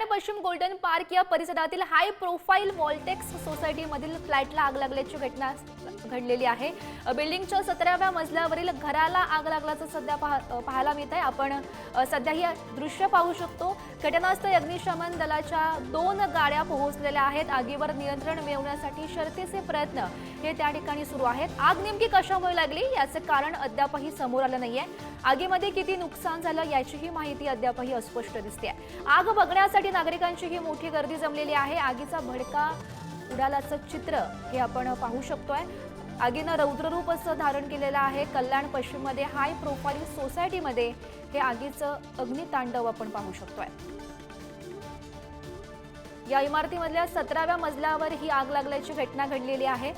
कल्याण पश्चिम golden park या परिसरातील हाय प्रोफाईल वॉल्टेक्स सोसायटीमधील फ्लॅटला आग लागल्याची घटना घडलेली आहे। बिल्डिंगच्या 17व्या मजल्यावरील घराला आग लागल्याचं सध्या पाहायला मिळत आहे। आपण सध्या ही दृश्य पाहू शकतो। घटनास्थळी अग्निशमन दलाच्या 2 गाड्या पोहोचलेल्या आहेत। आगीवर नियंत्रण मिळवण्यासाठी शर्थीचे प्रयत्न हे त्या ठिकाणी सुरू आहेत। आग नेमकी कशामुळे लागली याचे कारण अद्यापही समोर आलं नाहीये। आगीमध्ये किती नुकसान झालं याचीही माहिती अद्यापही अस्पष्ट दिसते। आग बघण्यासाठी नागरिकांचीही मोठी गर्दी जमलेली आहे। आगीचा भडका उडाल्याचं चित्र हे आपण पाहू शकतोय। आगीनं रौद्ररूप असं धारण केलेलं आहे। कल्याण पश्चिम मध्ये हाय प्रोफाईल सोसायटीमध्ये हे आगीचं अग्नितांडव आपण पाहू शकतोय। या इमारतीमधल्या 17व्या मजल्यावर ही आग लागल्याची घटना घडलेली आहे।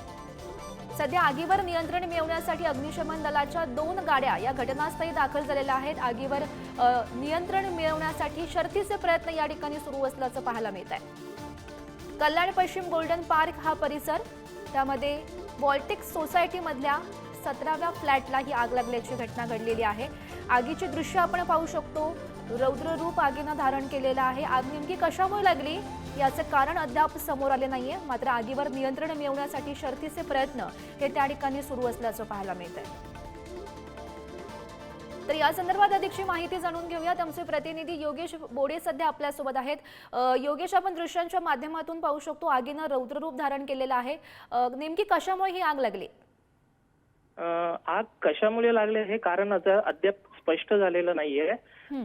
सध्या आगीवर नियंत्रण मिळवण्यासाठी अग्निशमन दलाच्या 2 गाड्या या घटनास्थळी दाखल झालेल्या आहेत। आगीवर नियंत्रण मिळवण्यासाठी शर्थीचे प्रयत्न या ठिकाणी सुरू असल्याचं पाहायला मिळत आहे। कल्याण पश्चिम गोल्डन पार्क हा परिसर, त्यामध्ये वॉल्टेक्स सोसायटी मधल्या 17व्या फ्लॅटला ही आग लागल्याची घटना घडलेली आहे। आगीचे दृश्य आपण पाहू शकतो। रौद्ररूप आगीनं धारण केलेलं आहे। आग नेमकी कशामुळे लागली याचे कारण अद्याप समोर आले नाहीये। मात्र आगीवर नियंत्रण मिळवण्यासाठी शर्थीचे प्रयत्न हे त्या ठिकाणी सुरू असल्याचं पाहायला मिळत आहे। तर या संदर्भात अधिकची माहिती जाणून घेऊयात। आमचे प्रतिनिधी योगेश बोडे सध्या आपल्या सोबत आहेत। योगेश, आपण दृश्यांच्या माध्यमातून पाहू शकतो आगीनं रौद्ररूप धारण केलेलं आहे। नेमकी कशामुळे ही आग लागली? आग कशामुळे लागले हे कारण अद्याप स्पष्ट झालेलं नाहीये।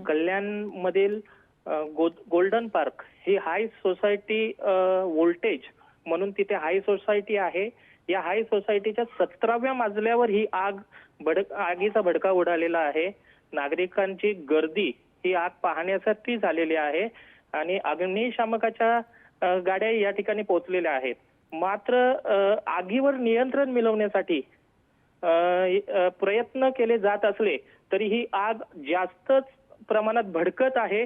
कल्याण मधील गोल्डन पार्क ही हाय सोसायटी व्होल्टेज म्हणून तिथे हाय सोसायटी आहे। या हाय सोसायटीच्या 17व्या मजल्यावर ही आगीचा भडका उडालेला आहे। नागरिकांची गर्दी ही आग पाहण्यासाठी झालेली आहे आणि अग्निशामकाच्या गाड्या या ठिकाणी पोहोचलेल्या आहेत। मात्र आगीवर नियंत्रण मिळवण्यासाठी प्रयत्न केले जात असले तरी ही आग जास्तच प्रमाणात भडकत आहे।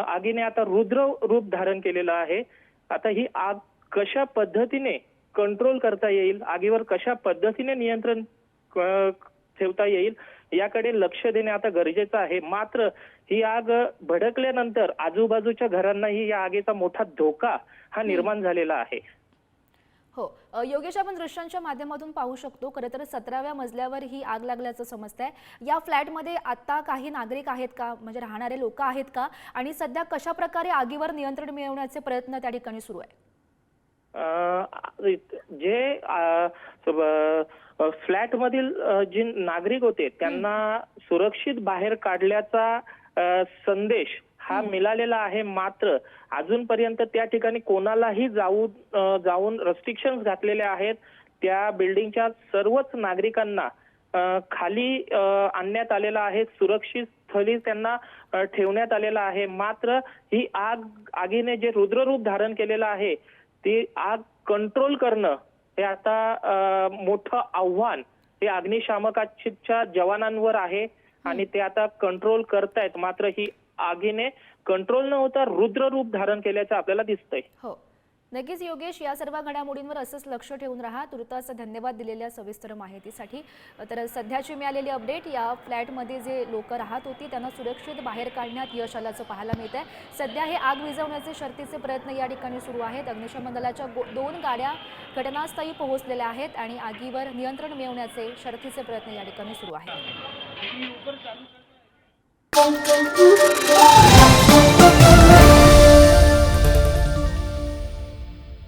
आगीने आता रुद्र रूप धारण केलेलं आहे। आता ही आग कशा पद्धतीने कंट्रोल करता येईल, आगीवर कशा पद्धतीने नियंत्रण ठेवता येईल याकडे लक्ष देणे आता गरजेचं आहे। मात्र ही आग भडकल्यानंतर आजूबाजूच्या घरांनाही या आगीचा मोठा धोका हा निर्माण झालेला आहे। हो योगेश, आपण दृश्यांच्या माध्यमातून पाहू शकतो। खरं तर 17व्या मजल्यावर ही आग लागल्याचं समजतंय। या फ्लॅटमध्ये आता काही नागरिक आहेत का, म्हणजे राहणारे लोक आहेत का, आणि सध्या कशा प्रकारे आगीवर नियंत्रण मिळवण्याचे प्रयत्न त्या ठिकाणी सुरू आहे? जे फ्लॅट मधील जे नागरिक होते त्यांना सुरक्षित बाहेर काढल्याचा संदेश हा मिळालेला आहे। मात्र अजूनपर्यंत त्या ठिकाणी कोणालाही जाऊन रेस्ट्रिक्शन्स घातलेले आहेत। त्या बिल्डिंगच्या सर्वच नागरिकांना खाली आणण्यात आलेला आहे। सुरक्षित स्थळी त्यांना ठेवण्यात आलेला आहे। मात्र ही आगीने जे रुद्ररूप धारण केलेलं आहे ती आग कंट्रोल करणं हे आता मोठं आव्हान हे अग्निशामकाच्या जवानांवर आहे आणि ते आता कंट्रोल करतायत। मात्र ही आगीने कंट्रोल न होता रुद्र रूप धारण केल्याचं आपल्याला दिसतंय। हो नक्कीच योगेश, या सर्व घडामोडींवर असंच लक्ष ठेवून राहा। तुर्तास धन्यवाद दिलेल्या सविस्तर माहितीसाठी। तर सध्याची मिळालेली अपडेट, या फ्लॅटमध्ये जे लोक राहत होती त्यांना सुरक्षित बाहेर काढण्यात यश आल्याचं पाहायला मिळत आहे। सध्या हे आग विझवण्याचे शर्थीचे प्रयत्न या ठिकाणी सुरू आहेत। अग्निशमन दलाच्या 2 गाड्या घटनास्थळी पोहोचलेल्या आहेत आणि आगीवर नियंत्रण मिळवण्याचे शर्थीचे प्रयत्न या ठिकाणी सुरू आहेत।